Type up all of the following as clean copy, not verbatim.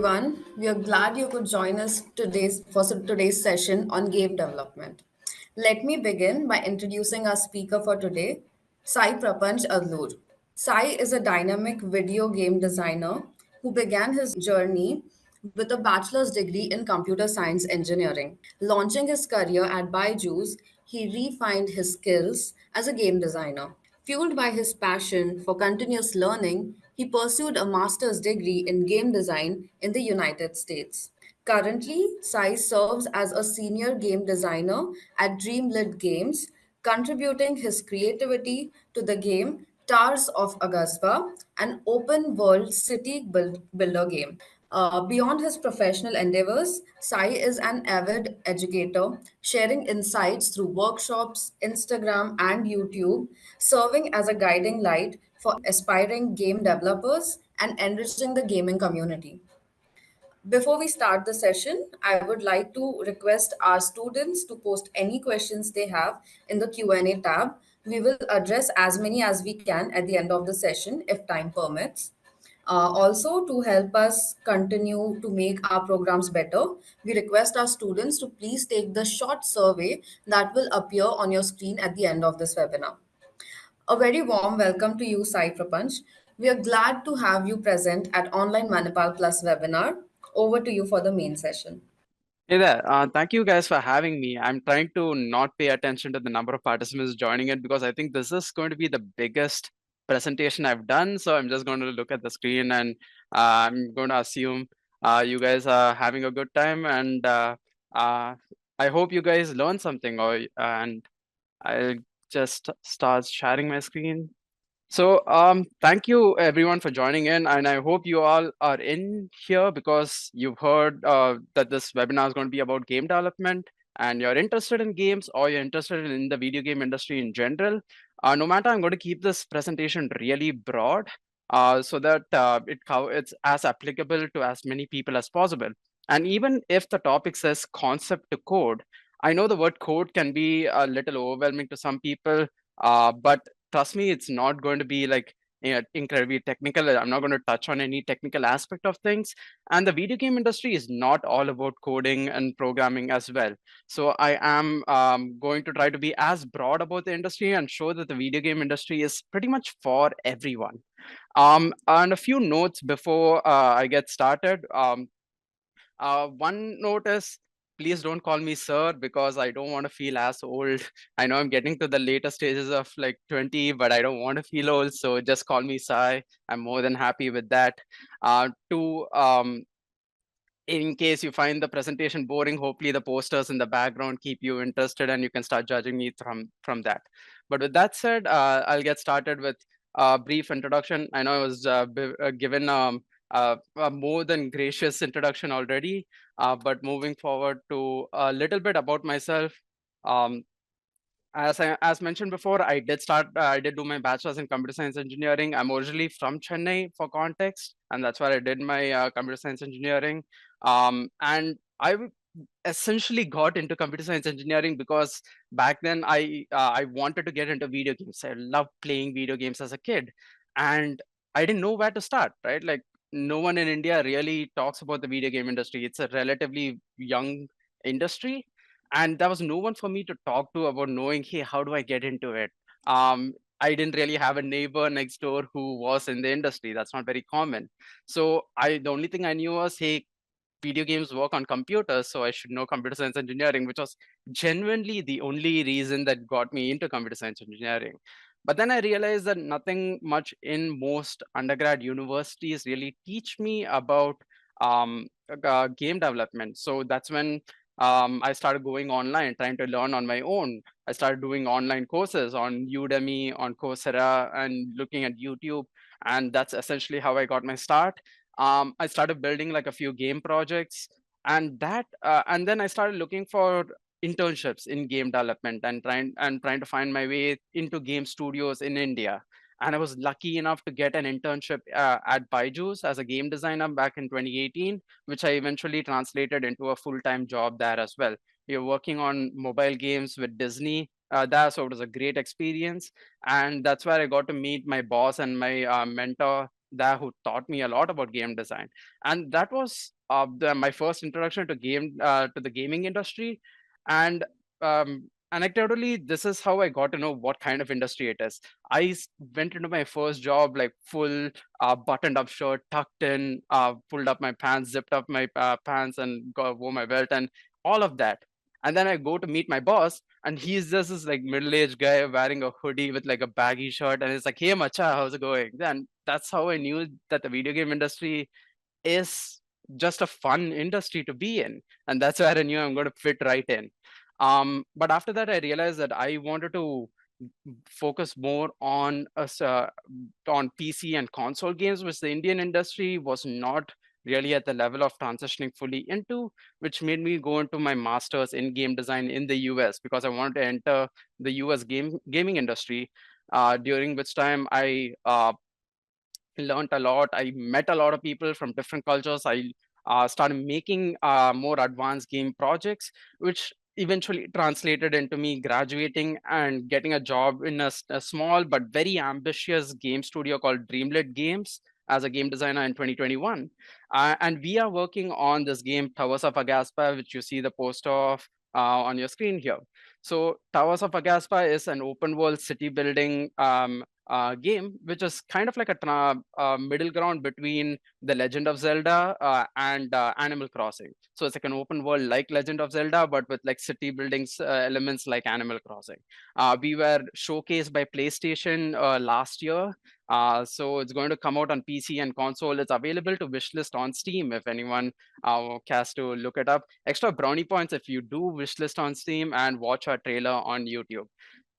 everyone. We are glad you could join us today's session on game development. Let me begin by introducing our speaker for today, Saiprapanch Adloor. Sai is a dynamic video game designer who began his journey with a bachelor's degree in computer science engineering. Launching his career at Byju's, he refined his skills as a game designer. Fueled by his passion for continuous learning, he pursued a master's degree in game design in the United States. Currently, Sai serves as a senior game designer at Dreamlit Games, contributing his creativity to the game Towers of Agasba, an open world builder game. Beyond his professional endeavors, Sai is an avid educator, sharing insights through workshops, Instagram, and YouTube, serving as a guiding light for aspiring game developers and enriching the gaming community. Before we start the session, I would like to request our students to post any questions they have in the Q&A tab. We will address as many as we can at the end of the session if time permits. Also, to help us continue to make our programs better, we request our students to please take the short survey that will appear on your screen at the end of this webinar. A very warm welcome to you, Sai Prapanch. We are glad to have you present at Online Manipal Plus webinar. Over to you for the main session. Hey there. Thank you guys for having me. I'm trying to not pay attention to the number of participants joining it because I think this is going to be the biggest presentation I've done. So I'm just going to look at the screen and I'm going to assume you guys are having a good time. And uh, I hope you guys learn something. And I'll just start sharing my screen. So thank you everyone for joining in, and I hope you all are in here because you've heard that this webinar is going to be about game development, and you're interested in games or you're interested in the video game industry in general. No matter, I'm going to keep this presentation really broad so that it's as applicable to as many people as possible. And even if the topic says concept to code, I know the word code can be a little overwhelming to some people, but trust me, it's not going to be like incredibly technical. I'm not going to touch on any technical aspect of things. And the video game industry is not all about coding and programming as well. So I am going to try to be as broad about the industry and show that the video game industry is pretty much for everyone. And a few notes before I get started. One note is, please don't call me sir because I don't want to feel as old. I know I'm getting to the later stages of like 20, but I don't want to feel old. So just call me Sai. I'm more than happy with that. Two, in case you find the presentation boring, hopefully the posters in the background keep you interested and you can start judging me from that. But with that said, I'll get started with a brief introduction. I know I was given a more than gracious introduction already, but moving forward to a little bit about myself. Um, as mentioned before, I did do my bachelor's in computer science engineering. I'm originally from Chennai for context, and that's where I did my computer science engineering. And essentially got into computer science engineering because back then I wanted to get into video games. I loved playing video games as a kid, and I didn't know where to start, right? Like no one in India really talks about the video game industry. It's a relatively young industry, and there was no one for me to talk to about knowing, hey, how do I get into it? I didn't really have a neighbor next door who was in the industry. That's not very common. So the only thing I knew was, hey, video games work on computers, so I should know computer science engineering, which was genuinely the only reason that got me into computer science engineering. But then I realized that nothing much in most undergrad universities really teach me about game development. So that's when I started going online, trying to learn on my own. I started doing online courses on Udemy, on Coursera, and looking at YouTube. And that's essentially how I got my start. I started building like a few game projects, and then I started looking for internships in game development and trying to find my way into game studios in India. And I was lucky enough to get an internship at Byju's as a game designer back in 2018, which I eventually translated into a full-time job there as well. We were working on mobile games with Disney so it was a great experience. And that's where I got to meet my boss and my mentor, there who taught me a lot about game design, and that was my first introduction to the gaming industry. And anecdotally, this is how I got to know what kind of industry it is. Went into my first job like full buttoned up shirt, tucked in, pulled up my pants, zipped up my pants, and wore my belt and all of that. And then I go to meet my boss, and he's just this like middle-aged guy wearing a hoodie with like a baggy shirt, and it's like, "Hey, macha, how's it going?" And that's how I knew that the video game industry is just a fun industry to be in, and that's where I knew I'm going to fit right in. But after that, I realized that I wanted to focus more on PC and console games, which the Indian industry was not really at the level of transitioning fully into, which made me go into my master's in game design in the US because I wanted to enter the US gaming industry. During which time I learned a lot. I met a lot of people from different cultures. I started making more advanced game projects, which eventually translated into me graduating and getting a job in a small but very ambitious game studio called Dreamlit Games as a game designer in 2021. And we are working on this game, Towers of Agaspa, which you see the poster of on your screen here. So Towers of Agaspa is an open world city building game, which is kind of like a middle ground between The Legend of Zelda and Animal Crossing. So it's like an open world like Legend of Zelda, but with like city buildings elements like Animal Crossing. We were showcased by PlayStation last year. So it's going to come out on PC and console. It's available to wishlist on Steam if anyone cares to look it up. Extra brownie points if you do wishlist on Steam and watch our trailer on YouTube.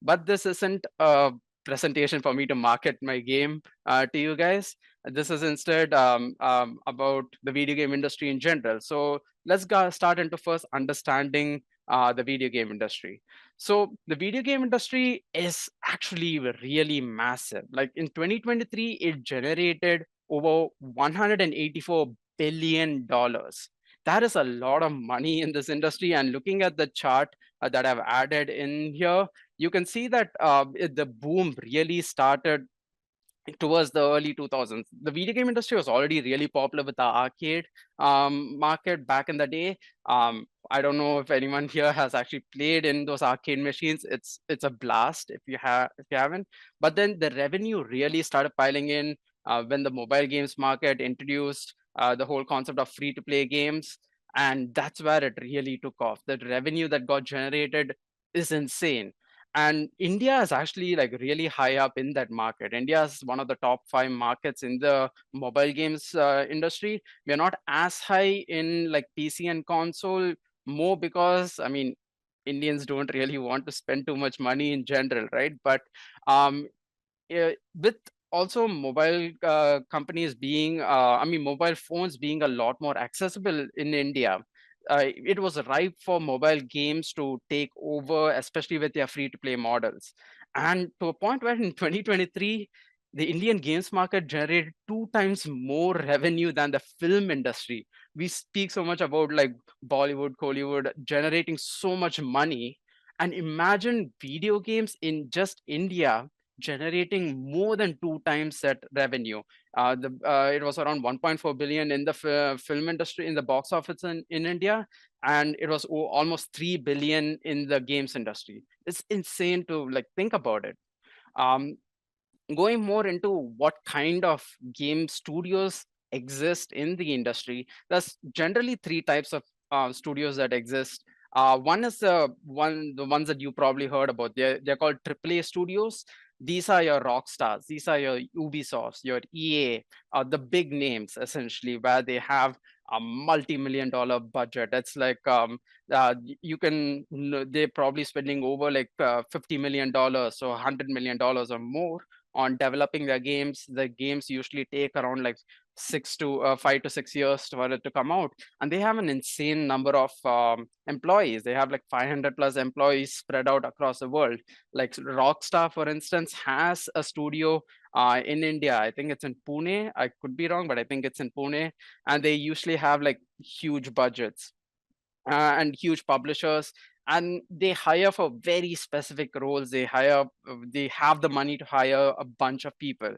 But this isn't a presentation for me to market my game to you guys. This is instead about the video game industry in general. So let's start into first understanding the video game industry. So the video game industry is actually really massive. Like in 2023, it generated over $184 billion. That is a lot of money in this industry. And looking at the chart that I've added in here, you can see that the boom really started towards the early 2000s. The video game industry was already really popular with the arcade market back in the day. I don't know if anyone here has actually played in those arcade machines. It's a blast if you haven't. But then the revenue really started piling in when the mobile games market introduced the whole concept of free to play games, and that's where it really took off. The revenue that got generated is insane, and India is actually like really high up in that market. India is one of the top 5 markets in the mobile games industry. We are not as high in like PC and console, more because I mean Indians don't really want to spend too much money in general, right? But um, with also mobile companies being I mean mobile phones being a lot more accessible in India, it was ripe for mobile games to take over, especially with their free to play models. And to a point where in 2023 the Indian games market generated 2 times more revenue than the film industry. We speak so much about like Bollywood, Hollywood generating so much money, and imagine video games in just India generating more than 2 times that revenue. It was around 1.4 billion in the film industry in the box office in India, and it was almost 3 billion in the games industry. It's insane to like think about it. Um, Going more into what kind of game studios exist in the industry, there's generally 3 types of studios that exist. One is the ones that you probably heard about. They're called AAA studios. These are your Rockstars. These are your Ubisofts, your EA, the big names essentially, where they have a multi-million dollar budget. It's like they're probably spending over like $50 million, so $100 million or more on developing their games. The games usually take around like 5 to 6 years for it to come out, and they have an insane number of employees. They have like 500 plus employees spread out across the world. Like Rockstar, for instance, has a studio in India. I think it's in Pune. I could be wrong, but I think it's in Pune, and they usually have like huge budgets and huge publishers, and they hire for very specific roles. They have the money to hire a bunch of people.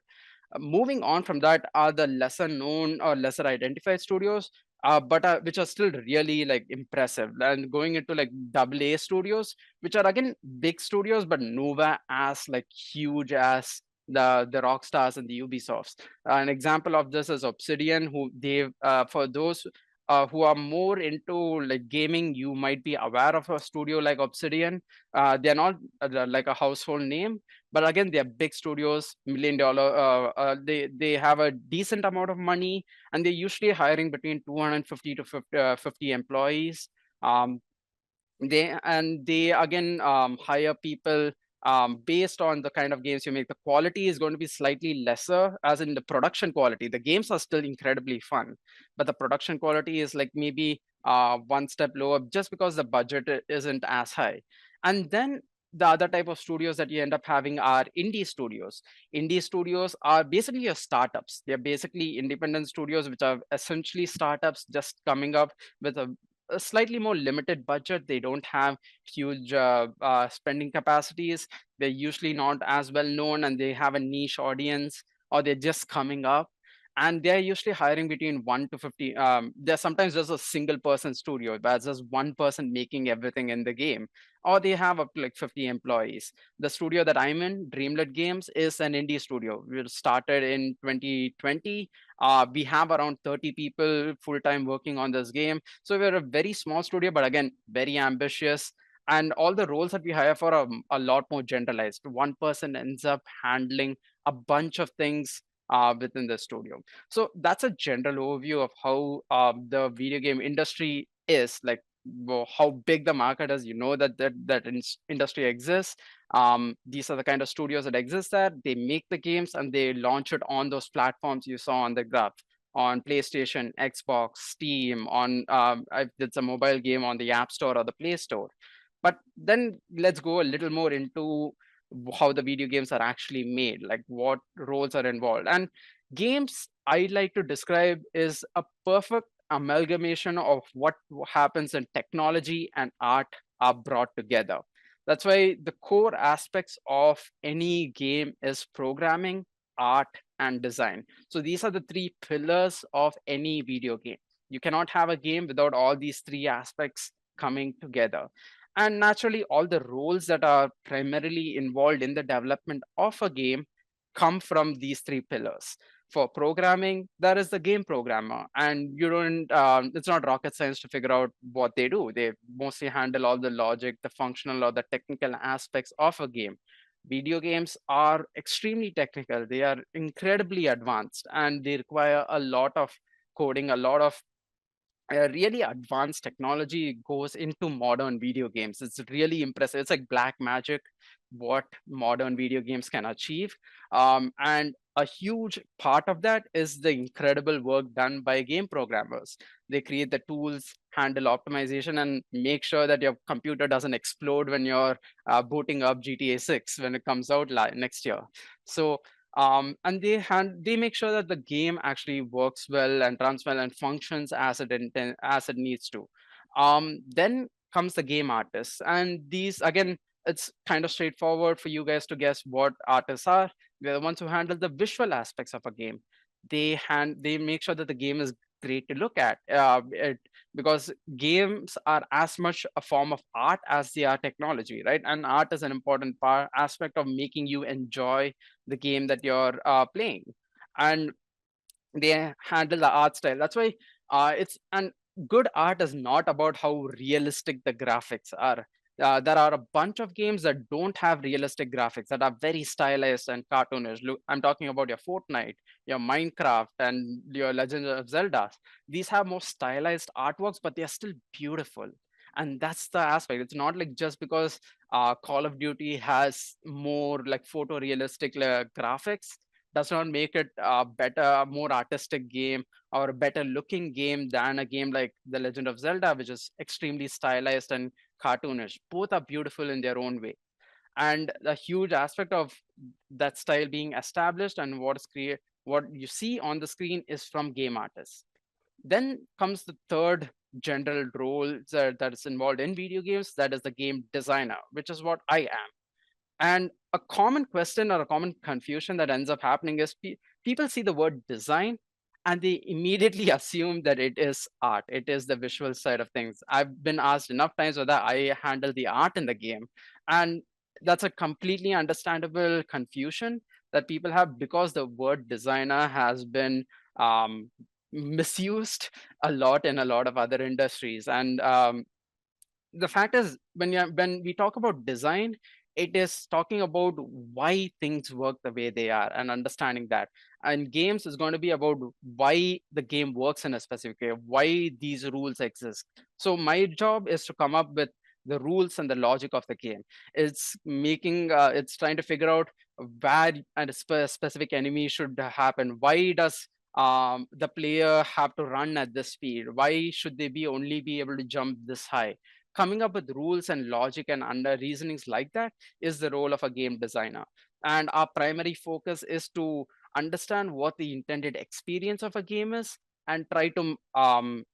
Moving on from that are the lesser known or lesser identified studios, but which are still really like impressive. And going into like double A studios, which are again big studios, but nowhere as like huge as the Rockstars and the Ubisofts. An example of this is Obsidian, who they for those who are more into like gaming, you might be aware of a studio like Obsidian. They're not like a household name, but again they're big studios, $1 million. They have a decent amount of money, and they're usually hiring between 250 to 50 employees. um, they again hire people based on the kind of games you make. The quality is going to be slightly lesser, as in the production quality. The games are still incredibly fun, but the production quality is like maybe one step lower, just because the budget isn't as high. And then the other type of studios that you end up having are indie studios. Indie studios are basically your startups. They're basically independent studios, which are essentially startups just coming up with a slightly more limited budget. They don't have huge spending capacities. They're usually not as well known, and they have a niche audience, or they're just coming up. And they're usually hiring between 1 to 50. There's sometimes just a single person studio, that's just one person making everything in the game, or they have up to like 50 employees. The studio that I'm in, Dreamlet Games, is an indie studio. We started in 2020. We have around 30 people full time working on this game, so we're a very small studio, but again, very ambitious. And all the roles that we hire for are a lot more generalized. One person ends up handling a bunch of things within the studio. So that's a general overview of how the video game industry is like, how big the market is. You know that industry exists. These are the kind of studios that exist there. They make the games and they launch it on those platforms you saw on the graph, on PlayStation, Xbox, Steam, on I did some mobile game on the App Store or the Play Store. But then let's go a little more into how the video games are actually made, like what roles are involved. And games, I like to describe, is a perfect amalgamation of what happens in technology and art are brought together. That's why the core aspects of any game is programming, art, and design. So these are the three pillars of any video game. You cannot have a game without all these three aspects coming together. And naturally, all the roles that are primarily involved in the development of a game come from these three pillars. For programming, there is the game programmer, and you don't. It's not rocket science to figure out what they do. They mostly handle all the logic, the functional or the technical aspects of a game. Video games are extremely technical. They are incredibly advanced, and they require a lot of coding, a lot of really advanced technology goes into modern video games. It's really impressive. It's like black magic what modern video games can achieve. And a huge part of that is the incredible work done by game programmers. They create the tools, handle optimization, and make sure that your computer doesn't explode when you're booting up GTA 6 when it comes out next year. So and they make sure that the game actually works well and runs well and functions as it needs to. Then comes the game artists, and these again, it's kind of straightforward for you guys to guess what artists are. They're the ones who handle the visual aspects of a game. They make sure that the game is great to look at, because games are as much a form of art as they are technology, right? And art is an important aspect of making you enjoy the game that you're playing. And they handle the art style. That's why it's and good art is not about how realistic the graphics are. There are a bunch of games that don't have realistic graphics, that are very stylized and cartoonish. Look, I'm talking about your Fortnite, your Minecraft, and your Legend of Zelda. These have more stylized artworks, but they are still beautiful. And that's the aspect. It's not like just because Call of Duty has more like photorealistic graphics does not make it a better, more artistic game or a better looking game than a game like The Legend of Zelda, which is extremely stylized and cartoonish. Both are beautiful in their own way. And the huge aspect of that style being established and what you see on the screen is from game artists. Then comes the third general role that is involved in video games, that is the game designer, which is what I am. And a common question or a common confusion that ends up happening is people see the word design and they immediately assume that it is art. It is the visual side of things. I've been asked enough times whether I handle the art in the game. And that's a completely understandable confusion that people have because the word designer has been misused a lot in a lot of other industries. And the fact is, when we talk about design, it is talking about why things work the way they are and understanding that. And games is going to be about why the game works in a specific way, why these rules exist. So my job is to come up with the rules and the logic of the game. It's trying to figure out where a specific enemy should happen. Why does the player have to run at this speed? Why should they be only be able to jump this high? Coming up with rules and logic and under reasonings like that is the role of a game designer. And our primary focus is to understand what the intended experience of a game is and try to come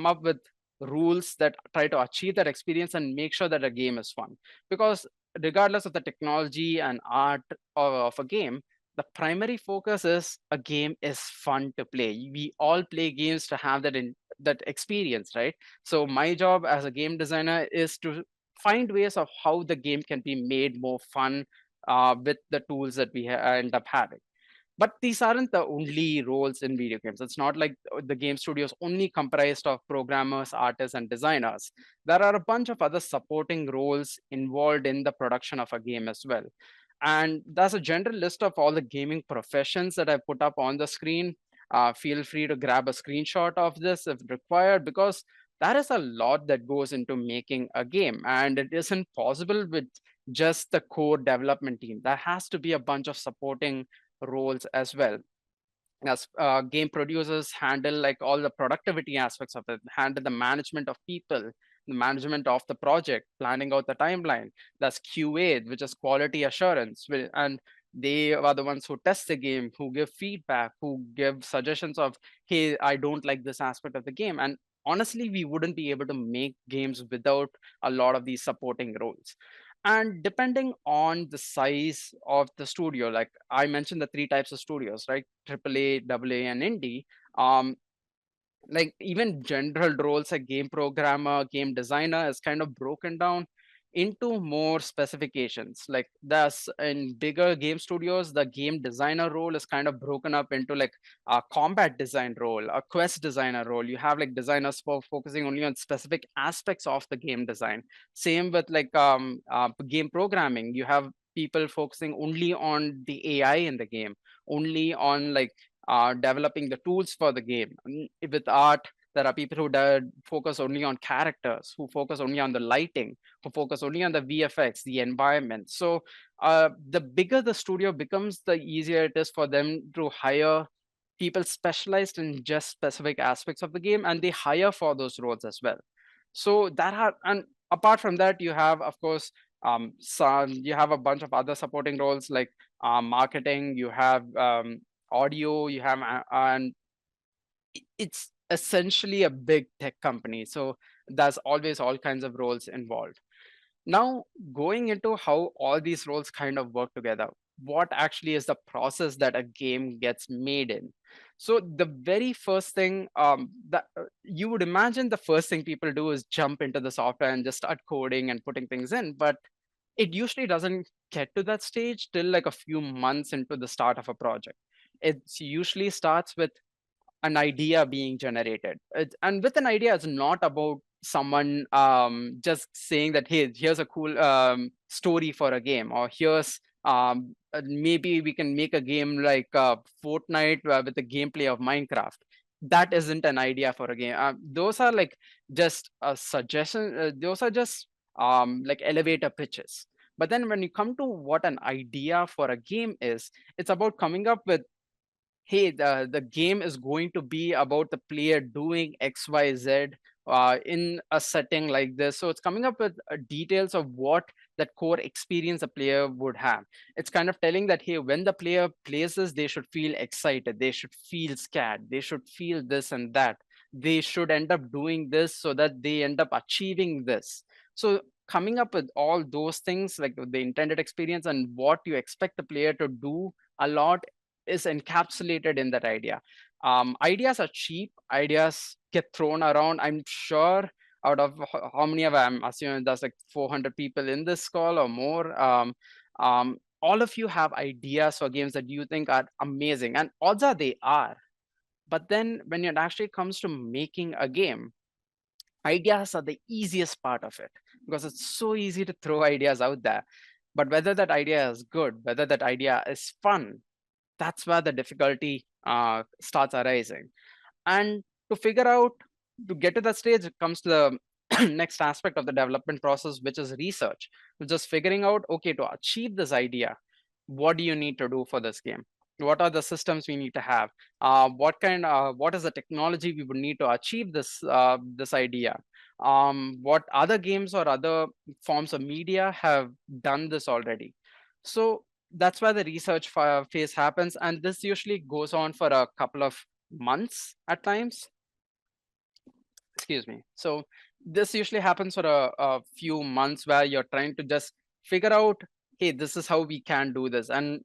up with rules that try to achieve that experience and make sure that a game is fun. Because regardless of the technology and art of a game, the primary focus is a game is fun to play. We all play games to have that experience, right? So my job as a game designer is to find ways of how the game can be made more fun with the tools that we end up having. But these aren't the only roles in video games. It's not like the game studio is only comprised of programmers, artists, and designers. There are a bunch of other supporting roles involved in the production of a game as well. And there's a general list of all the gaming professions that I put up on the screen. Feel free to grab a screenshot of this if required, because that is a lot that goes into making a game. And it isn't possible with just the core development team. There has to be a bunch of supporting roles as well. As game producers handle like all the productivity aspects of it, handle the management of people, the management of the project, planning out the timeline. That's QA, which is quality assurance, and they are the ones who test the game, who give feedback, who give suggestions of, hey, I don't like this aspect of the game. And honestly, we wouldn't be able to make games without a lot of these supporting roles. And depending on the size of the studio, like I mentioned the three types of studios, right? AAA, AA, and indie. um like even general roles like game programmer, game designer is kind of broken down into more specifications. Like that's in bigger game studios, the game designer role is kind of broken up into like a combat design role, a quest designer role. You have like designers focusing only on specific aspects of the game design. Same with like game programming. You have people focusing only on the AI in the game, only on like developing the tools for the game. With art, there are people who focus only on characters, who focus only on the lighting, who focus only on the VFX, the environment. So the bigger the studio becomes, the easier it is for them to hire people specialized in just specific aspects of the game, and they hire for those roles as well. So and apart from that, you have, of course, you have a bunch of other supporting roles like marketing, you have audio, you have and it's essentially a big tech company. So there's always all kinds of roles involved. Now, going into how all these roles kind of work together, what actually is the process that a game gets made in? So the very first thing that you would imagine, the first thing people do is jump into the software and just start coding and putting things in. But it usually doesn't get to that stage till like a few months into the start of a project. It usually starts with an idea being generated. And with an idea, it's not about someone just saying that, hey, here's a cool story for a game, or here's maybe we can make a game like Fortnite with the gameplay of Minecraft. That isn't an idea for a game. Those are like just a suggestion. Those are just like elevator pitches. But then when you come to what an idea for a game is, it's about coming up with, hey, the game is going to be about the player doing XYZ in a setting like this. So it's coming up with details of what that core experience a player would have. It's kind of telling that, hey, when the player plays this, they should feel excited, they should feel scared, they should feel this and that, they should end up doing this so that they end up achieving this. So coming up with all those things, like the intended experience and what you expect the player to do a lot, is encapsulated in that idea. Ideas are cheap, ideas get thrown around. I'm sure out of how many of, I'm assuming there's like 400 people in this call or more. All of you have ideas for games that you think are amazing, and odds are they are. But then when it actually comes to making a game, ideas are the easiest part of it, because it's so easy to throw ideas out there. But whether that idea is good, whether that idea is fun, that's where the difficulty starts arising. And to figure out, to get to that stage, it comes to the next aspect of the development process, which is research. Just figuring out, okay, to achieve this idea, what do you need to do for this game? What are the systems we need to have? What is the technology we would need to achieve this idea? What other games or other forms of media have done this already? So that's why the research phase happens, and this usually goes on for a couple of months at times. Excuse me. So this usually happens for a few months, where you're trying to just figure out, hey, this is how we can do this, and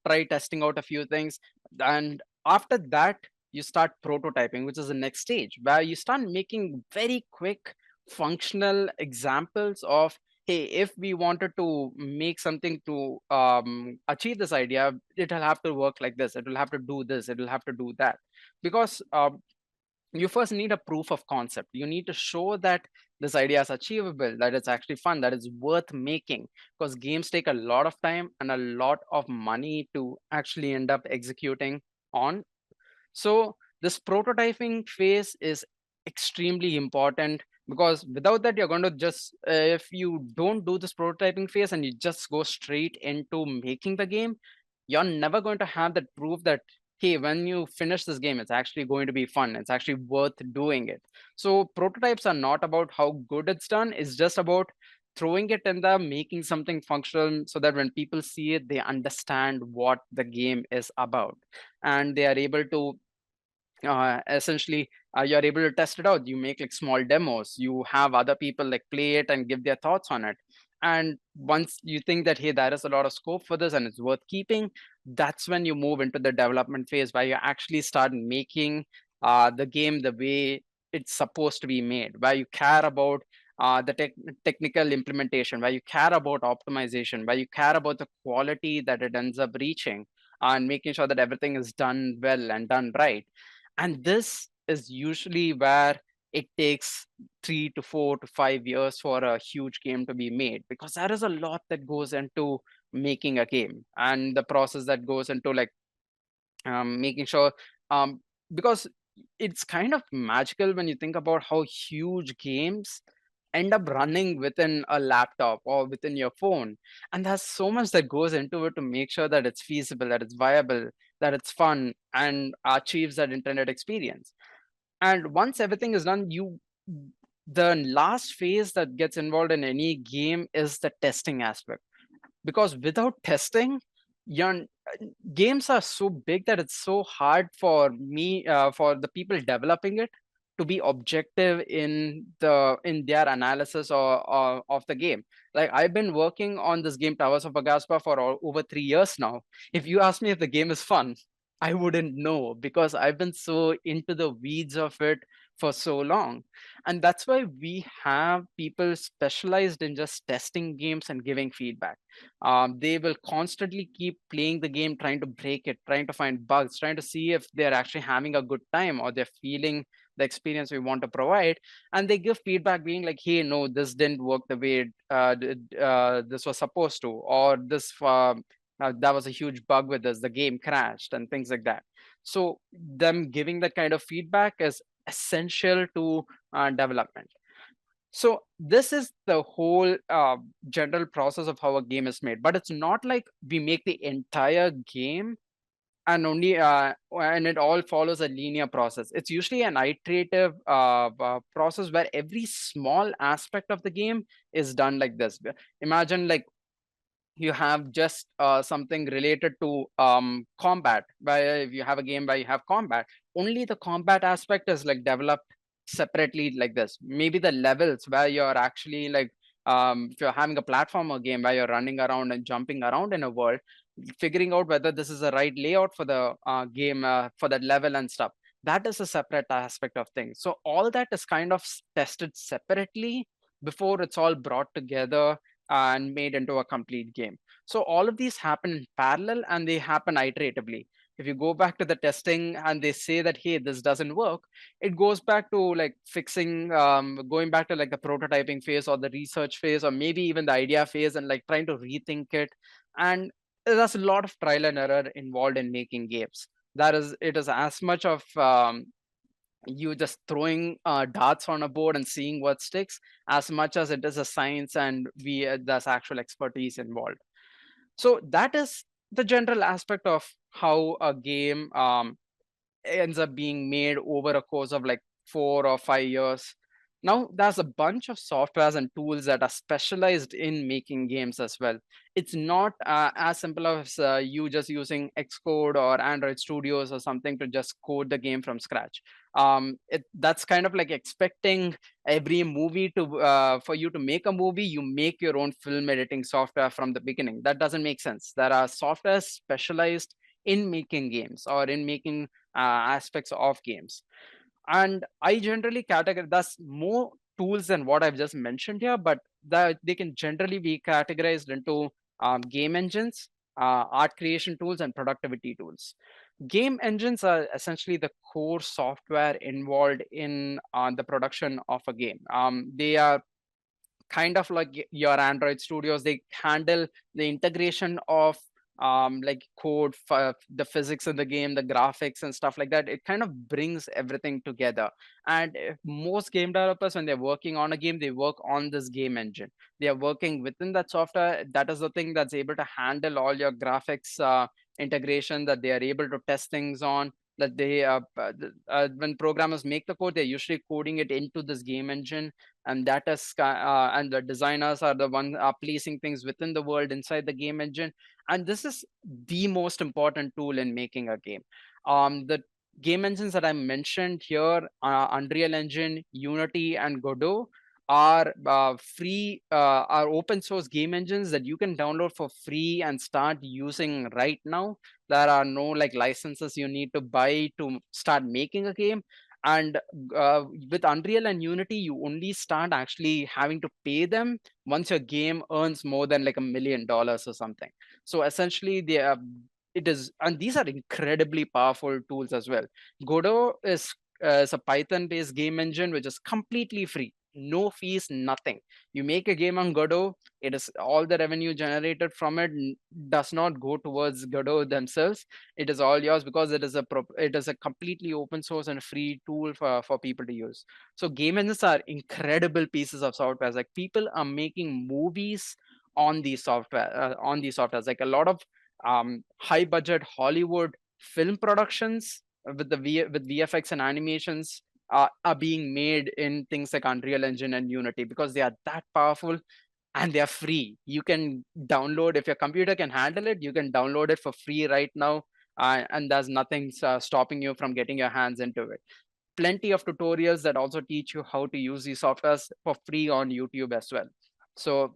try testing out a few things. And after that, you start prototyping, which is the next stage, where you start making very quick functional examples of, hey, if we wanted to make something to achieve this idea, it'll have to work like this, it will have to do this, it will have to do that. Because you first need a proof of concept. You need to show that this idea is achievable, that it's actually fun, that it's worth making, because games take a lot of time and a lot of money to actually end up executing on. So this prototyping phase is extremely important, because without that, you're going to just, if you don't do this prototyping phase and you just go straight into making the game, you're never going to have that proof that, hey, when you finish this game, it's actually going to be fun, it's actually worth doing it. So prototypes are not about how good it's done, it's just about throwing it in there, making something functional, so that when people see it, they understand what the game is about, and they are able to essentially, you're able to test it out. You make like small demos, you have other people like play it and give their thoughts on it. And once you think that, hey, there is a lot of scope for this and it's worth keeping, that's when you move into the development phase, where you actually start making the game the way it's supposed to be made, where you care about the technical implementation, where you care about optimization, where you care about the quality that it ends up reaching, and making sure that everything is done well and done right. And this is usually where it takes 3 to 4 to 5 years for a huge game to be made, because there is a lot that goes into making a game, and the process that goes into like making sure, um, because it's kind of magical when you think about how huge games end up running within a laptop or within your phone. And there's so much that goes into it to make sure that it's feasible, that it's viable, that it's fun, and achieves that intended experience. And once everything is done, the last phase that gets involved in any game is the testing aspect, because without testing, your games are so big that it's so hard for me, for the people developing it, to be objective in their analysis or of the game. Like, I've been working on this game Towers of Agaspa for over 3 years now. If you ask me if the game is fun, I wouldn't know, because I've been so into the weeds of it for so long. And that's why we have people specialized in just testing games and giving feedback. They will constantly keep playing the game, trying to break it, trying to find bugs, trying to see if they're actually having a good time or they're feeling the experience we want to provide. And they give feedback being like, hey, no, this didn't work the way this was supposed to, or this that was a huge bug with this, the game crashed, and things like that. So them giving that kind of feedback is essential to development. So this is the whole general process of how a game is made, but it's not like we make the entire game and only and it all follows a linear process. It's usually an iterative process, where every small aspect of the game is done like this. Imagine like you have just something related to combat, where if you have a game where you have combat, only the combat aspect is like developed separately like this. Maybe the levels where you're actually like if you're having a platformer game where you're running around and jumping around in a world, figuring out whether this is the right layout for the game, for that level and stuff, that is a separate aspect of things. So all that is kind of tested separately before it's all brought together and made into a complete game. So all of these happen in parallel and they happen iteratively. If you go back to the testing and they say that, hey, this doesn't work, it goes back to like fixing, going back to like the prototyping phase or the research phase, or maybe even the idea phase, and like trying to rethink it. And there's a lot of trial and error involved in making games. That is, it is as much of you just throwing darts on a board and seeing what sticks, as much as it is a science and there's actual expertise involved. So that is the general aspect of how a game ends up being made over a course of like 4 or 5 years. Now, there's a bunch of softwares and tools that are specialized in making games as well. It's not as simple as you just using Xcode or Android Studios or something to just code the game from scratch. That's kind of like expecting every movie to for you to make a movie, you make your own film editing software from the beginning. That doesn't make sense. There are softwares specialized in making games or in making aspects of games. And I generally categorize that's more tools than what I've just mentioned here, but they can generally be categorized into game engines, art creation tools, and productivity tools. Game engines are essentially the core software involved in the production of a game. They are kind of like your Android studios. They handle the integration of like code for the physics in the game, the graphics and stuff like that. It kind of brings everything together. And most game developers, when they're working on a game, they work on this game engine. They are working within that software. That is the thing that's able to handle all your graphics integration, that they are able to test things on, that they when programmers make the code, they're usually coding it into this game engine. And that is and the designers are the one placing things within the world inside the game engine. And this is the most important tool in making a game. The game engines that I mentioned here, Unreal Engine, Unity, and Godot, are free, are open source game engines that you can download for free and start using right now. There are no like licenses you need to buy to start making a game. And with Unreal and Unity, you only start actually having to pay them once your game earns more than like $1 million or something. So essentially, they are, it is, and these are incredibly powerful tools as well. Godot is a Python-based game engine which is completely free, no fees, nothing. You make a game on Godot, it is all the revenue generated from it does not go towards Godot themselves. It is all yours because it is a completely open source and free tool for people to use. So game engines are incredible pieces of software. Like people are making movies on these software, on these softwares. Like a lot of high budget Hollywood film productions with with VFX and animations are being made in things like Unreal Engine and Unity because they are that powerful and they are free. You can download, if your computer can handle it, you can download it for free right now. And there's nothing stopping you from getting your hands into it. Plenty of tutorials that also teach you how to use these softwares for free on YouTube as well. So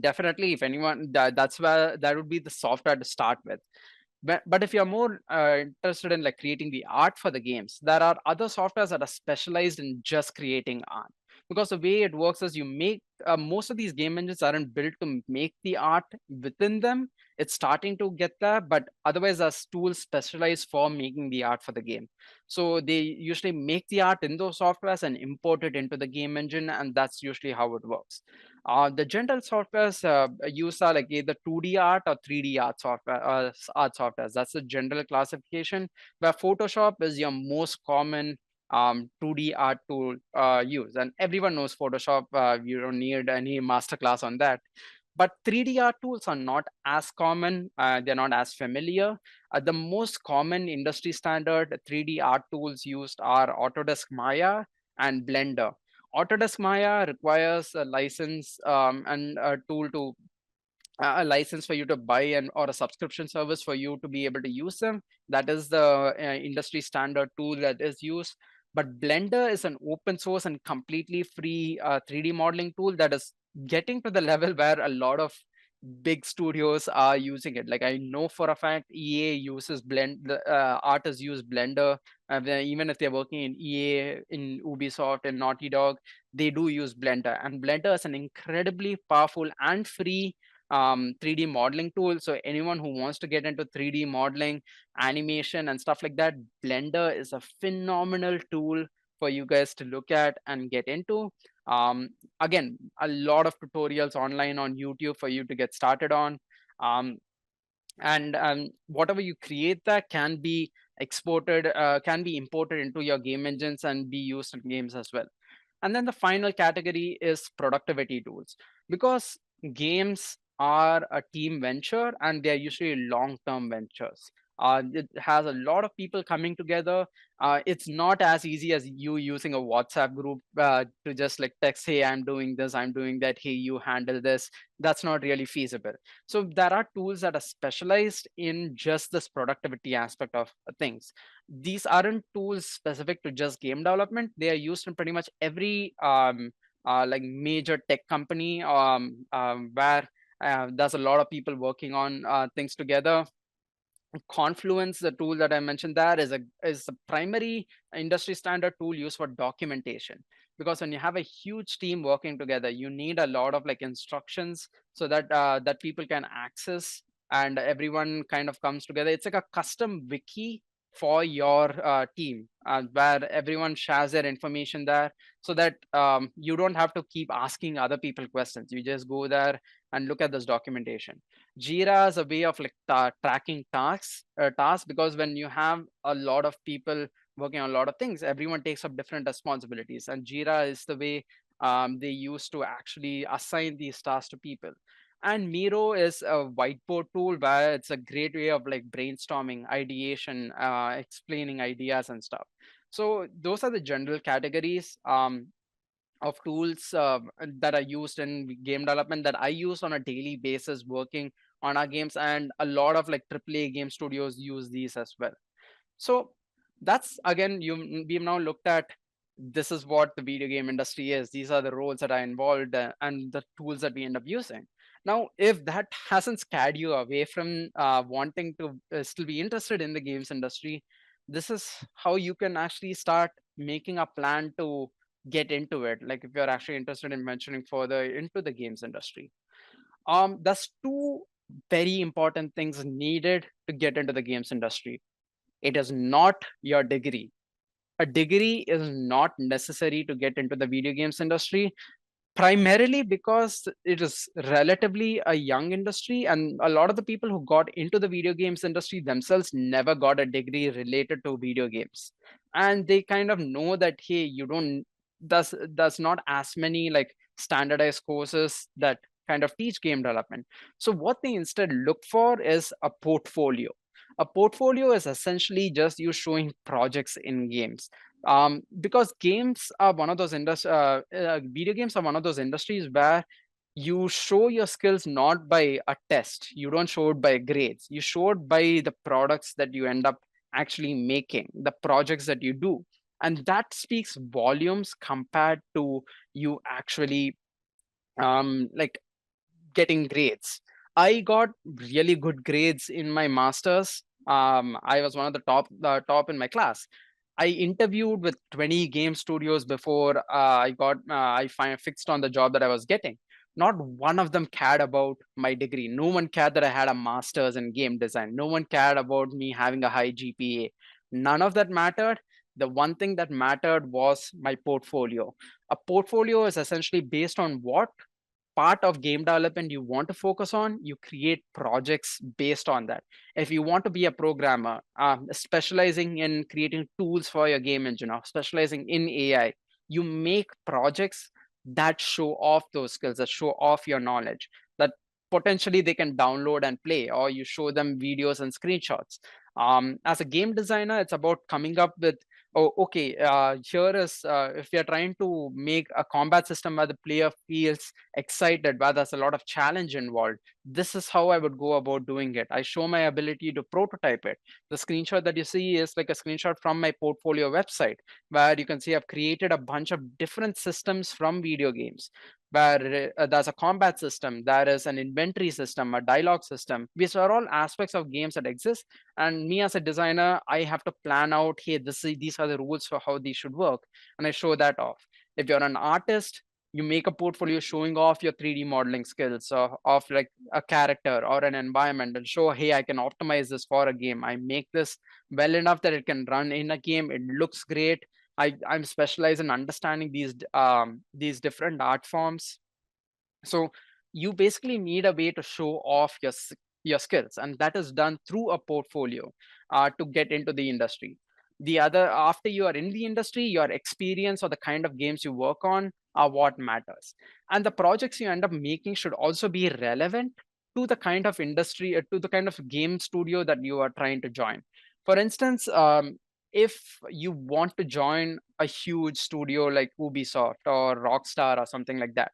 definitely, if anyone, that's where that would be the software to start with. But if you're more interested in like creating the art for the games, there are other softwares that are specialized in just creating art. Because the way it works is you make most of these game engines aren't built to make the art within them. It's starting to get there, but otherwise there's tools specialized for making the art for the game. So they usually make the art in those softwares and import it into the game engine, and that's usually how it works. The general softwares used are like either 2D art or 3D art software, art softwares. That's the general classification, where Photoshop is your most common 2D art tool used. And everyone knows Photoshop. You don't need any masterclass on that. But 3D art tools are not as common. They're not as familiar. The most common industry standard 3D art tools used are Autodesk Maya and Blender. Autodesk Maya requires a license and a tool to a license for you to buy and or a subscription service for you to be able to use them. That is the industry standard tool that is used. But Blender is an open source and completely free 3D modeling tool that is getting to the level where a lot of big studios are using it. Like I know for a fact EA uses artists use Blender. Even if they're working in EA, in Ubisoft and Naughty Dog, they do use Blender, and Blender is an incredibly powerful and free 3D modeling tool. So anyone who wants to get into 3D modeling, animation and stuff like that, Blender is a phenomenal tool for you guys to look at and get into. um, Again, a lot of tutorials online on YouTube for you to get started on. um, and whatever you create that can be can be imported into your game engines and be used in games as well. And then the final category is productivity tools, because games are a team venture and they're usually long-term ventures. It has a lot of people coming together. It's not as easy as you using a WhatsApp group to just like text, hey, I'm doing this, I'm doing that, hey, you handle this. That's not really feasible. So there are tools that are specialized in just this productivity aspect of things. These aren't tools specific to just game development. They are used in pretty much every like major tech company where there's a lot of people working on things together. Confluence, the tool that I mentioned there, is a primary industry standard tool used for documentation. Because when you have a huge team working together, you need a lot of like instructions so that that people can access, and everyone kind of comes together. It's like a custom wiki for your team, where everyone shares their information there, so that you don't have to keep asking other people questions. You just go there and look at this documentation. Jira is a way of like tracking tasks, because when you have a lot of people working on a lot of things, everyone takes up different responsibilities, and Jira is the way they use to actually assign these tasks to people. And Miro is a whiteboard tool where it's a great way of like brainstorming, ideation, explaining ideas and stuff. So those are the general categories of tools that are used in game development that I use on a daily basis working on our games, and a lot of like AAA game studios use these as well. So that's again, we've now looked at, this is what the video game industry is. These are the roles that are involved and the tools that we end up using. Now, if that hasn't scared you away from wanting to still be interested in the games industry, this is how you can actually start making a plan to get into it. Like if you're actually interested in venturing further into the games industry, there's two very important things needed to get into the games industry. It is not your degree. A degree is not necessary to get into the video games industry, primarily because it is relatively a young industry, and a lot of the people who got into the video games industry themselves never got a degree related to video games. And they kind of know that, hey, you don't, there's not as many like standardized courses that kind of teach game development. So what they instead look for is a portfolio. A portfolio is essentially just you showing projects in games. Because games are one of those video games are one of those industries where you show your skills not by a test. You don't show it by grades. You show it by the products that you end up actually making, the projects that you do. And that speaks volumes compared to you actually like getting grades. I got really good grades in my masters. I was one of the top in my class. I interviewed with 20 game studios before I fixed on the job that I was getting. Not one of them cared about my degree. No one cared that I had a master's in game design. No one cared about me having a high GPA. None of that mattered. The one thing that mattered was my portfolio. A portfolio is essentially based on what part of game development you want to focus on. You create projects based on that. If you want to be a programmer, specializing in creating tools for your game engine, or specializing in AI, you make projects that show off those skills, that show off your knowledge, that potentially they can download and play, or you show them videos and screenshots. As a game designer, it's about coming up with, oh, okay, here is, if we are trying to make a combat system where the player feels excited, where there's a lot of challenge involved, this is how I would go about doing it. I show my ability to prototype it. The screenshot that you see is like a screenshot from my portfolio website, where you can see I've created a bunch of different systems from video games. where there's a combat system, there is an inventory system, a dialogue system. These are all aspects of games that exist. And me as a designer, I have to plan out, hey, these are the rules for how these should work. And I show that off. If you're an artist, you make a portfolio showing off your 3D modeling skills of like a character or an environment and show, hey, I can optimize this for a game. I make this well enough that it can run in a game. It looks great. I'm specialized in understanding these different art forms. So you basically need a way to show off your skills, and that is done through a portfolio to get into the industry. The other, after you are in the industry, your experience or the kind of games you work on are what matters, and the projects you end up making should also be relevant to the kind of industry, to the kind of game studio that you are trying to join. For instance, if you want to join a huge studio like Ubisoft or Rockstar or something like that,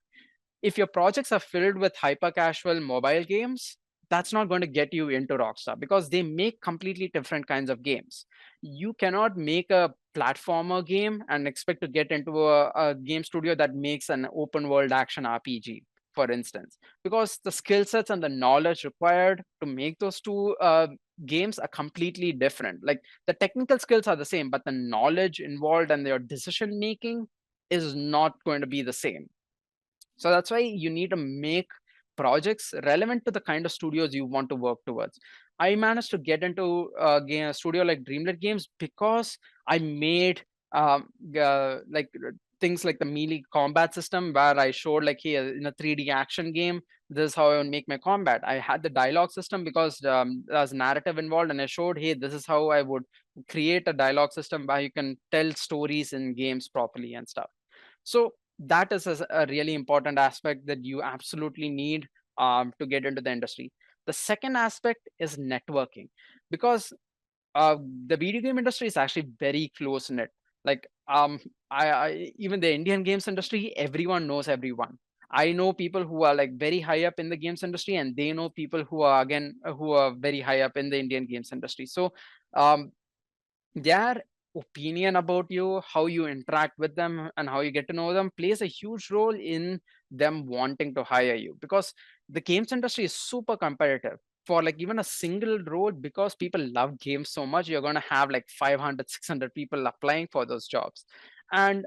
if your projects are filled with hyper casual mobile games, that's not going to get you into Rockstar because they make completely different kinds of games. You cannot make a platformer game and expect to get into a game studio that makes an open world action RPG, for instance, because the skill sets and the knowledge required to make those two games are completely different. Like the technical skills are the same, but the knowledge involved and your decision making is not going to be the same. So that's why you need to make projects relevant to the kind of studios you want to work towards. I managed to get into a studio like Dreamlit Games because I made like things like the melee combat system where I showed like, hey, in a 3D action game, this is how I would make my combat. I had the dialogue system because there's narrative involved, and I showed, hey, this is how I would create a dialogue system where you can tell stories in games properly and stuff. So that is a really important aspect that you absolutely need to get into the industry. The second aspect is networking, because uh, the video game industry is actually very close knit. Like I even the Indian games industry, everyone knows everyone. I know people who are like very high up in the games industry, and they know people who are again who are very high up in the Indian games industry. So um, their opinion about you, how you interact with them, and how you get to know them plays a huge role in them wanting to hire you, because the games industry is super competitive. For like even a single role, because people love games so much, you're going to have like 500, 600 people applying for those jobs. And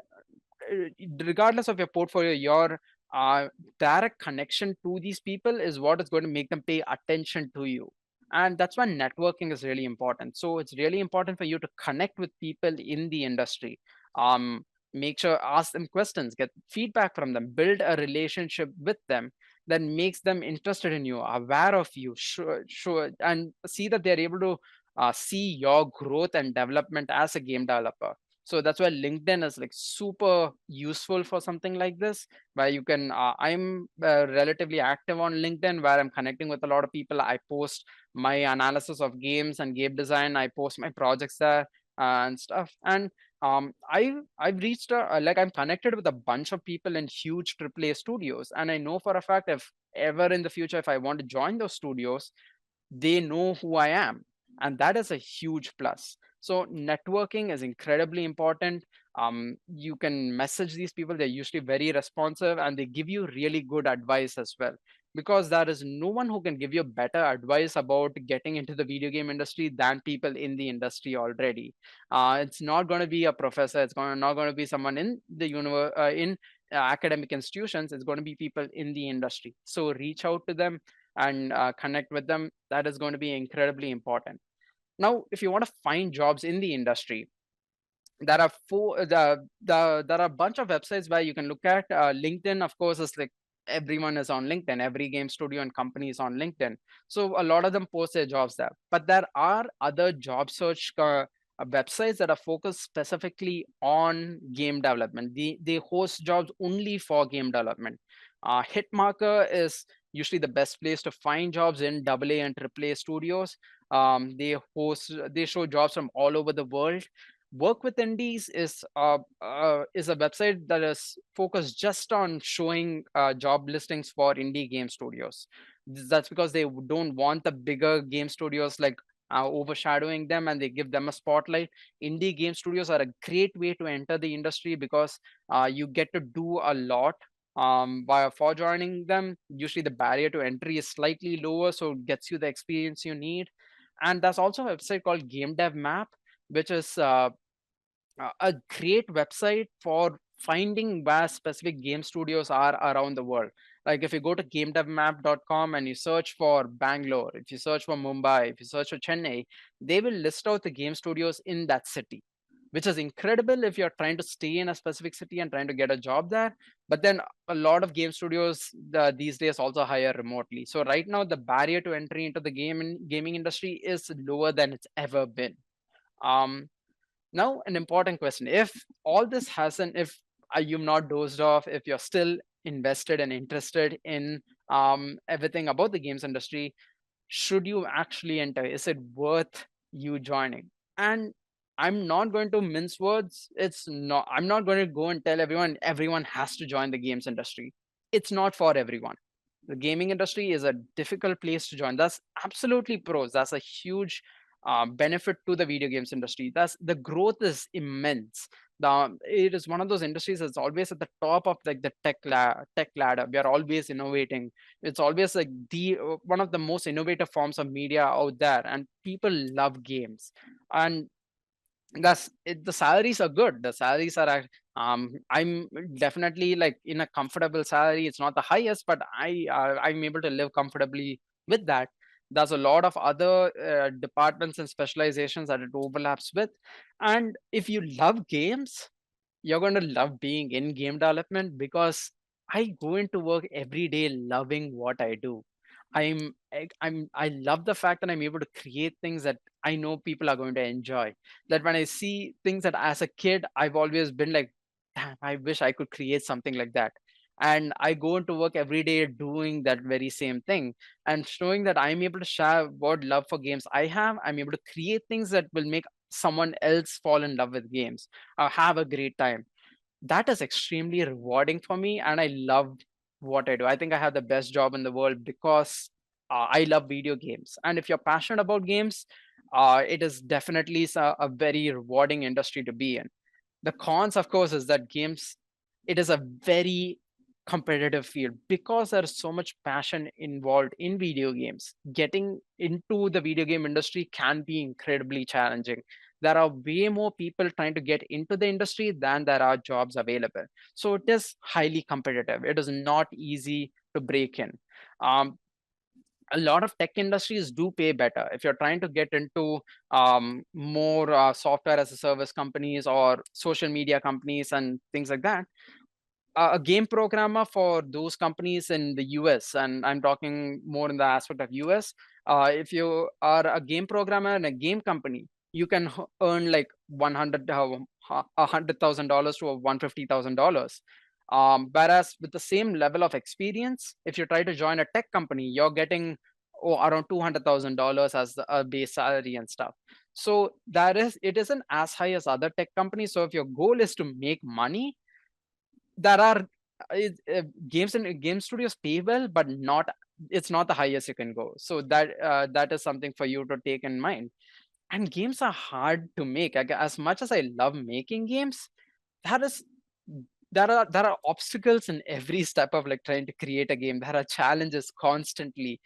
regardless of your portfolio, your uh, direct connection to these people is what is going to make them pay attention to you. And that's why networking is really important. So it's really important for you to connect with people in the industry. um, Make sure, ask them questions, get feedback from them, build a relationship with them that makes them interested in you, aware of you, sure, and see that they're able to see your growth and development as a game developer. So that's why LinkedIn is like super useful for something like this, where you can I'm relatively active on LinkedIn, where I'm connecting with a lot of people. I post my analysis of games and game design, I post my projects there and stuff. And I've reached like I'm connected with a bunch of people in huge AAA studios, and I know for a fact, if ever in the future if I want to join those studios, they know who I am. And that is a huge plus. So networking is incredibly important. You can message these people, they're usually very responsive, and they give you really good advice as well. Because there is no one who can give you better advice about getting into the video game industry than people in the industry already. It's not going to be a professor, not going to be someone in the in academic institutions. It's going to be people in the industry. So reach out to them and connect with them. That is going to be incredibly important. Now, if you want to find jobs in the industry, there are there are a bunch of websites where you can look at. LinkedIn, of course, is like everyone is on LinkedIn. Every game studio and company is on LinkedIn. So a lot of them post their jobs there. But there are other job search websites that are focused specifically on game development. They host jobs only for game development. Hitmarker is usually the best place to find jobs in AA and AAA studios. They show jobs from all over the world. Work with Indies is a website that is focused just on showing job listings for indie game studios. That's because they don't want the bigger game studios like overshadowing them, and they give them a spotlight. Indie game studios are a great way to enter the industry because you get to do a lot. for joining them. Usually the barrier to entry is slightly lower, so it gets you the experience you need. And there's also a website called Game Dev Map, which is a great website for finding where specific game studios are around the world. Like if you go to gamedevmap.com and you search for Bangalore, if you search for Mumbai, if you search for Chennai, they will list out the game studios in that city, which is incredible if you're trying to stay in a specific city and trying to get a job there. But then a lot of game studios these days also hire remotely. So right now the barrier to entry into the gaming industry is lower than it's ever been. Um, Now, an important question. If all this hasn't, if you've not dozed off, if you're still invested and interested in everything about the games industry, should you actually enter? Is it worth you joining? And I'm not going to mince words. I'm not going to go and tell everyone has to join the games industry. It's not for everyone. The gaming industry is a difficult place to join. That's absolutely pros. That's a huge benefit to the video games industry. That's the growth is immense. It is one of those industries that's always at the top of like the tech ladder. We are always innovating. It's always like the one of the most innovative forms of media out there, and people love games. And the salaries are good. The salaries are I'm definitely like in a comfortable salary. It's not the highest, but I'm able to live comfortably with that. There's a lot of other departments and specializations that it overlaps with. And if you love games, you're going to love being in game development, because I go into work every day loving what I do. I love the fact that I'm able to create things that I know people are going to enjoy. That when I see things that as a kid I've always been like, damn, I wish I could create something like that. And I go into work every day doing that very same thing and showing that I'm able to share what love for games I have. I'm able to create things that will make someone else fall in love with games, have a great time. That is extremely rewarding for me, and I love what I do. I think I have the best job in the world because I love video games. And if you're passionate about games, it is definitely a very rewarding industry to be in. The cons, of course, is that games, it is a very competitive field because there is so much passion involved in video games. Getting into the video game industry can be incredibly challenging. There are way more people trying to get into the industry than there are jobs available. So it is highly competitive. It is not easy to break in. Um, a lot of tech industries do pay better. If you're trying to get into more software as a service companies or social media companies and things like that, a game programmer for those companies in the US, and I'm talking more in the aspect of US. If you are a game programmer in a game company, you can earn like $100,000 to $150,000. Whereas with the same level of experience, if you try to join a tech company, you're getting around $200,000 as a base salary and stuff. So it isn't as high as other tech companies. So if your goal is to make money, there are games and game studios pay well, but not it's not the highest you can go. So that is something for you to take in mind. And games are hard to make. As much as I love making games, that is there are obstacles in every step of like trying to create a game. There are challenges constantly,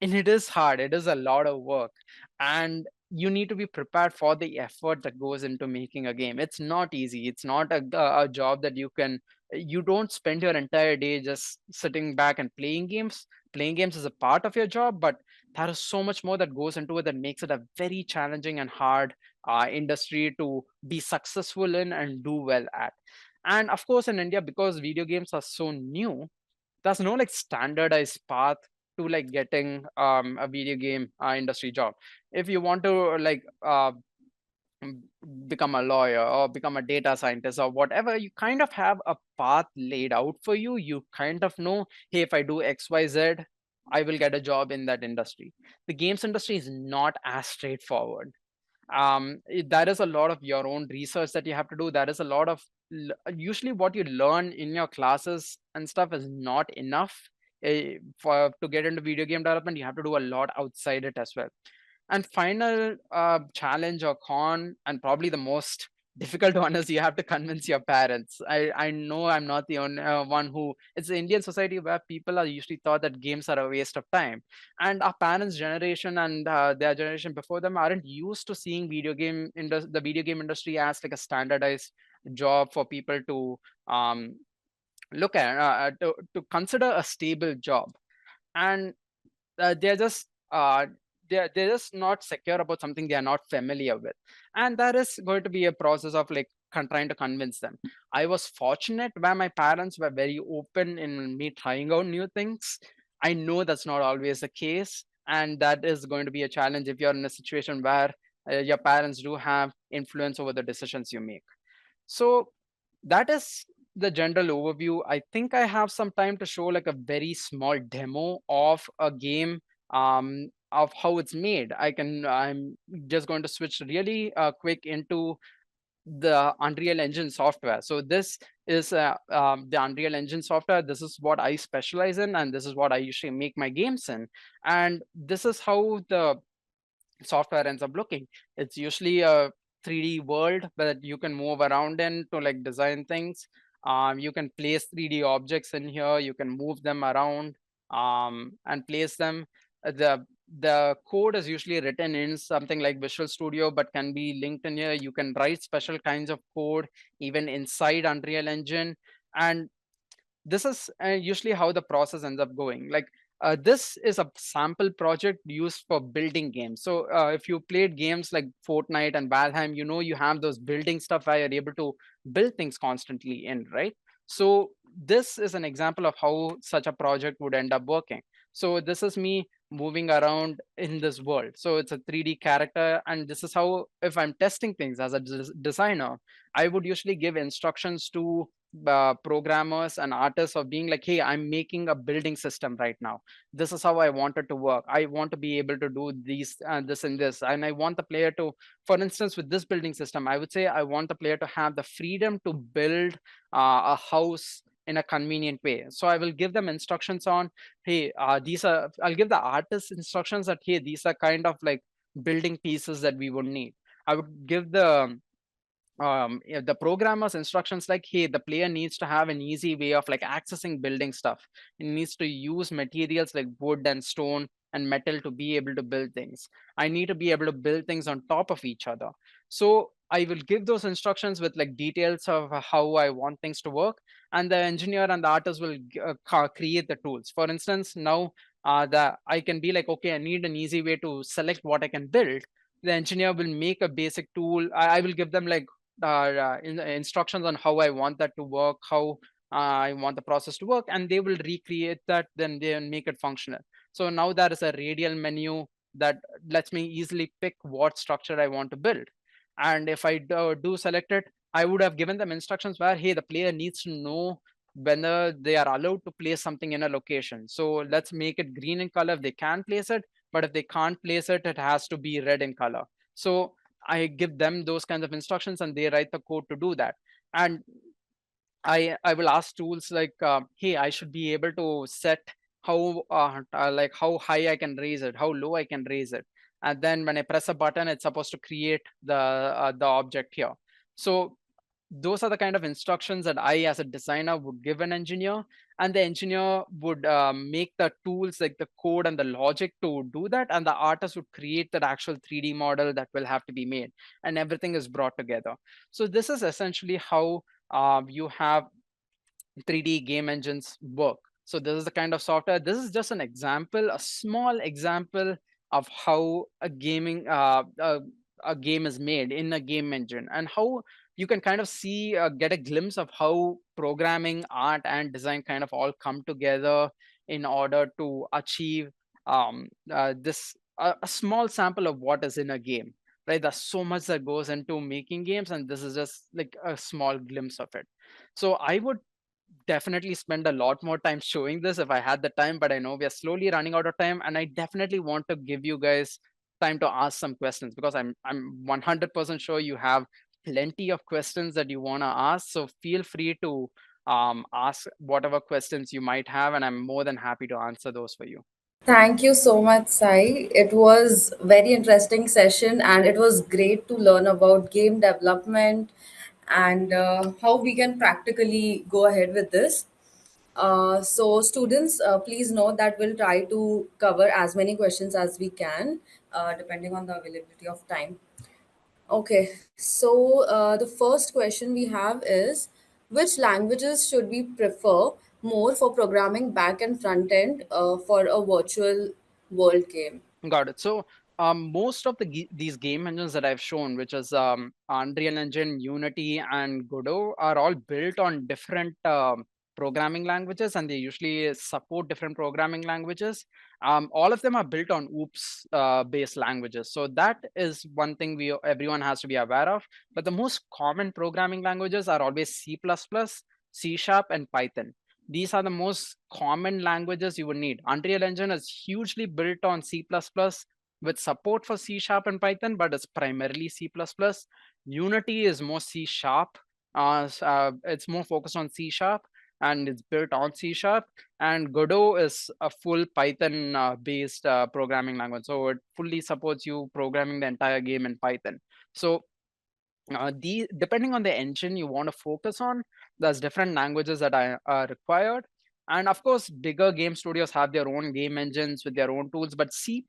and it is hard. It is a lot of work, and you need to be prepared for the effort that goes into making a game. It's not easy. It's not a job that you don't spend your entire day just sitting back and playing games. Playing games is a part of your job, but there is so much more that goes into it that makes it a very challenging and hard industry to be successful in and do well at. And of course in India, because video games are so new, there's no like standardized path to like getting a video game industry job. If you want to like m- become a lawyer or become a data scientist or whatever, you kind of have a path laid out for you. You kind of know, hey, if I do XYZ, I will get a job in that industry. The games industry is not as straightforward. That is a lot of your own research that you have to do. That is a lot of usually what you learn in your classes and stuff is not enough. For to get into video game development, you have to do a lot outside it as well. And final challenge or con, and probably the most difficult one is you have to convince your parents. I know I'm not the only one who, it's the Indian society where people are usually thought that games are a waste of time. And our parents' generation and their generation before them aren't used to seeing the video game industry as like a standardized job for people to look at, to consider a stable job. And they're just they're just not secure about something they are not familiar with, and that is going to be a process of like trying to convince them. I was fortunate where my parents were very open in me trying out new things. I know that's not always the case, and that is going to be a challenge if you're in a situation where your parents do have influence over the decisions you make. So that is the general overview. I think I have some time to show like a very small demo of a game, of how it's made. I'm just going to switch really quick into the Unreal Engine software. So this is the Unreal Engine software. This is what I specialize in, and this is what I usually make my games in. And this is how the software ends up looking. It's usually a 3D world that you can move around in to like design things. You can place 3D objects in here. You can move them around and place them. The code is usually written in something like Visual Studio, but can be linked in here. You can write special kinds of code even inside Unreal Engine, and this is usually how the process ends up going. Like this is a sample project used for building games. So if you played games like Fortnite and Valheim, you know you have those building stuff where you're able to build things constantly in, right? So this is an example of how such a project would end up working. So this is me moving around in this world. So it's a 3D character, and this is how, if I'm testing things as a designer, I would usually give instructions to programmers and artists of being like, hey, I'm making a building system right now. This is how I want it to work. I want to be able to do these this and this, and I want the player to, for instance, with this building system, I would say I want the player to have the freedom to build a house in a convenient way. So I will give them instructions on, hey, these are, I'll give the artist instructions that, hey, these are kind of like building pieces that we would need. I would give the programmer's instructions like, hey, the player needs to have an easy way of like accessing building stuff. It needs to use materials like wood and stone and metal to be able to build things. I need to be able to build things on top of each other. So I will give those instructions with like details of how I want things to work, and the engineer and the artist will create the tools. For instance, now the I can be like, okay, I need an easy way to select what I can build. The engineer will make a basic tool. I will give them like instructions on how I want that to work, how I want the process to work, and they will recreate that. Then they will make it functional. So now there is a radial menu that lets me easily pick what structure I want to build. And if I do select it, I would have given them instructions where, hey, the player needs to know whether they are allowed to place something in a location. So let's make it green in color if they can place it, but if they can't place it, it has to be red in color. So I give them those kinds of instructions, and they write the code to do that. And I will ask tools like, hey, I should be able to set how like how high I can raise it, how low I can raise it, and then when I press a button, it's supposed to create the object here. So those are the kind of instructions that I, as a designer, would give an engineer, and the engineer would make the tools like the code and the logic to do that, and the artist would create that actual 3D model that will have to be made, and everything is brought together. So this is essentially how you have 3D game engines work. So this is the kind of software. This is just an example, a small example of how a game is made in a game engine, and how you can kind of see get a glimpse of how programming, art, and design kind of all come together in order to achieve this a small sample of what is in a game. Right, there's so much that goes into making games, and this is just like a small glimpse of it. So I would definitely spend a lot more time showing this if I had the time, but I know we are slowly running out of time, and I definitely want to give you guys time to ask some questions, because I'm 100% sure you have plenty of questions that you want to ask. So feel free to ask whatever questions you might have, and I'm more than happy to answer those for you. Thank you so much, Sai. It was very interesting session, and it was great to learn about game development and how we can practically go ahead with this. So, students, please know that we'll try to cover as many questions as we can, depending on the availability of time. Okay, so the first question we have is, which languages should we prefer more for programming back and front end for a virtual world game? Got it. So most of these game engines that I've shown, which is Unreal Engine, Unity, and Godot, are all built on different programming languages, and they usually support different programming languages. All of them are built on OOPS based languages. So that is one thing we everyone has to be aware of. But the most common programming languages are always C++, C Sharp, and Python. These are the most common languages you would need. Unreal Engine is hugely built on C++ with support for C Sharp and Python, but it's primarily C++. Unity is more C Sharp. It's more focused on C Sharp and it's built on C Sharp. And Godot is a full Python based programming language. So it fully supports you programming the entire game in Python. So depending on the engine you want to focus on, there's different languages that are required. And of course bigger game studios have their own game engines with their own tools, but C++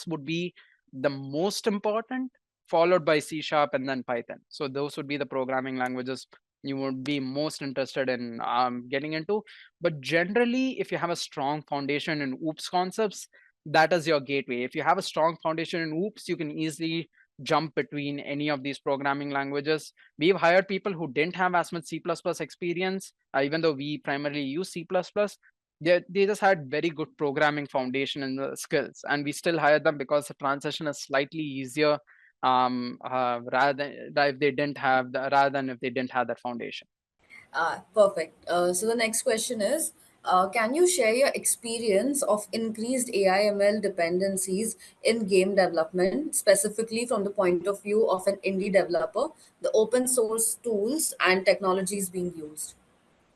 would be the most important, followed by C Sharp and then Python. So those would be the programming languages you would be most interested in getting into. But generally if you have a strong foundation in OOPS concepts, that is your gateway. If you have a strong foundation in OOPS, you can easily jump between any of these programming languages. We've hired people who didn't have as much C++ experience, even though we primarily use C++. They just had very good programming foundation and the skills, and we still hire them because the transition is slightly easier rather than if they didn't have rather than if they didn't have that foundation. Perfect. So the next question is, can you share your experience of increased AI/ML dependencies in game development, specifically from the point of view of an indie developer, the open source tools and technologies being used?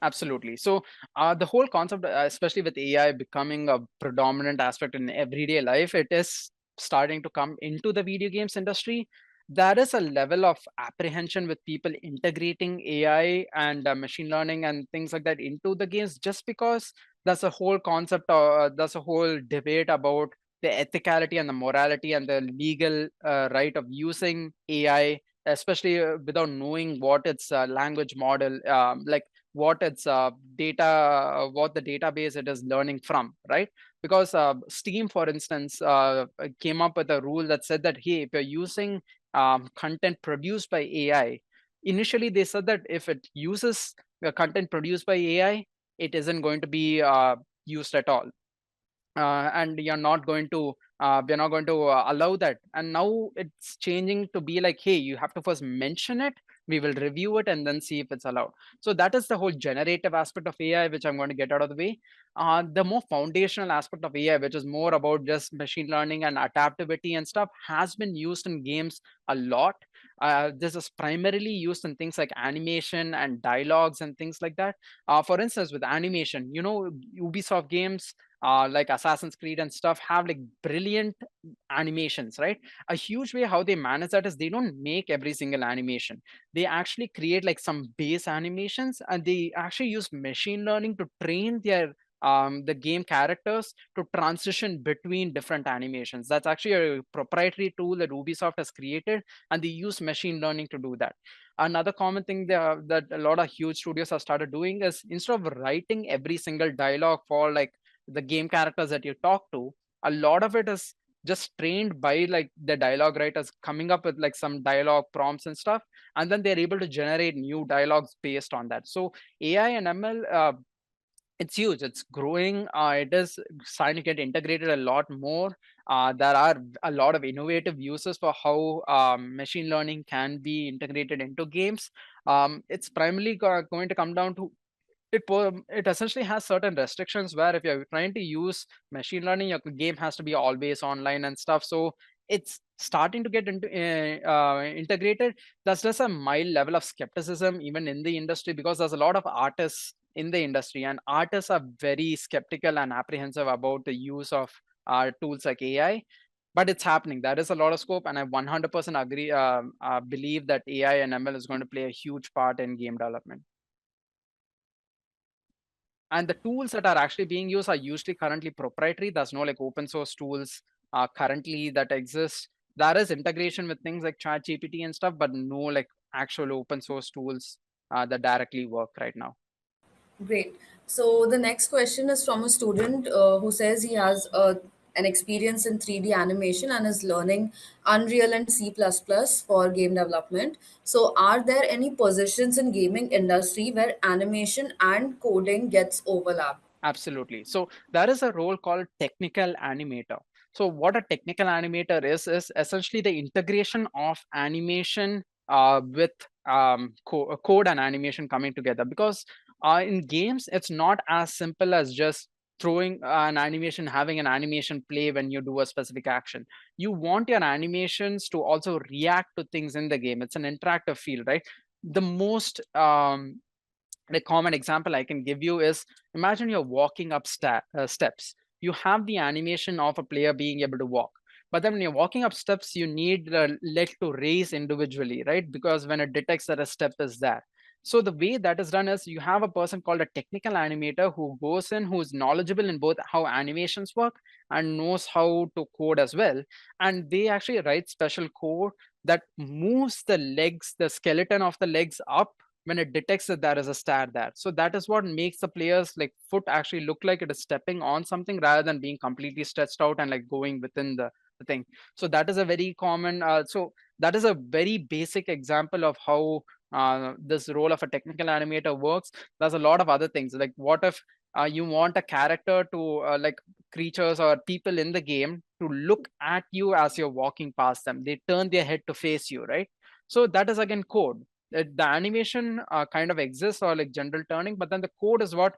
Absolutely. So the whole concept, especially with AI becoming a predominant aspect in everyday life, it is starting to come into the video games industry. There is a level of apprehension with people integrating AI and machine learning and things like that into the games, just because there's a whole concept, there's a whole debate about the ethicality and the morality and the legal right of using AI, especially without knowing what its language model, like what its what the database it is learning from, right? Because Steam, for instance, came up with a rule that said that, hey, if you're using content produced by AI, initially they said that if it uses the content produced by AI, it isn't going to be used at all. And you're not going to we're not going to allow that. And now it's changing to be like, hey, you have to first mention it, we will review it and then see if it's allowed. So that is the whole generative aspect of AI, which I'm going to get out of the way. The more foundational aspect of AI, which is more about just machine learning and adaptability and stuff, has been used in games a lot. This is primarily used in things like animation and dialogues and things like that. For instance, with animation, Ubisoft games like Assassin's Creed and stuff have like brilliant animations, right? A huge way how they manage that is they don't make every single animation. They actually create like some base animations, and they actually use machine learning to train the game characters to transition between different animations. That's actually a proprietary tool that Ubisoft has created, and they use machine learning to do that. Another common thing that a lot of huge studios have started doing is, instead of writing every single dialogue for like the game characters that you talk to, a lot of it is just trained by like the dialogue writers coming up with like some dialogue prompts and stuff, and then they're able to generate new dialogues based on that. So AI and ML, it's huge, it's growing, it is starting to get integrated a lot more. There are a lot of innovative uses for how machine learning can be integrated into games. It's primarily going to come down to it essentially has certain restrictions where if you're trying to use machine learning, your game has to be always online and stuff. So it's starting to get into integrated. There's just a mild level of skepticism even in the industry, because there's a lot of artists in the industry, and artists are very skeptical and apprehensive about the use of tools like AI, but it's happening. There is a lot of scope, and I 100% agree. Believe that AI and ML is going to play a huge part in game development. And the tools that are actually being used are usually currently proprietary. There's no like open source tools currently that exist. There is integration with things like ChatGPT and stuff, but no like actual open source tools that directly work right now. Great. So the next question is from a student who says he has an experience in 3D animation and is learning Unreal and C++ for game development. So are there any positions in gaming industry where animation and coding gets overlap? Absolutely. So there is a role called technical animator. So what a technical animator is essentially the integration of animation with code and animation coming together. Because in games, it's not as simple as just throwing an animation, having an animation play when you do a specific action. You want your animations to also react to things in the game. It's an interactive field, right? The most a common example I can give you is, imagine you're walking up steps. You have the animation of a player being able to walk. But then when you're walking up steps, you need the leg to raise individually, right? Because when it detects that a step is there. So the way that is done is you have a person called a technical animator who goes in, who is knowledgeable in both how animations work and knows how to code as well. And they actually write special code that moves the legs, the skeleton of the legs up when it detects that there is a star there. So that is what makes the player's like foot actually look like it is stepping on something rather than being completely stretched out and like going within the thing. So that is a very common, so that is a very basic example of how this role of a technical animator works. There's a lot of other things, like what if you want a character to like creatures or people in the game to look at you as you're walking past them. They turn their head to face you, right? So that is again code. The animation kind of exists, or like general turning, but then the code is what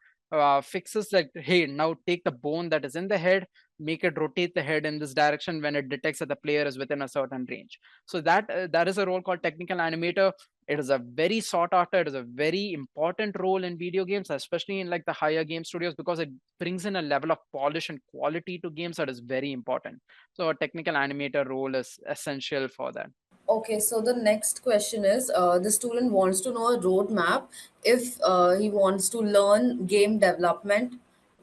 fixes like, hey, now take the bone that is in the head, make it rotate the head in this direction when it detects that the player is within a certain range. So that is a role called technical animator. It is a very sought after, it is a very important role in video games, especially in like the higher game studios, because it brings in a level of polish and quality to games that is very important. So a technical animator role is essential for that. Okay, so the next question is the student wants to know a roadmap if he wants to learn game development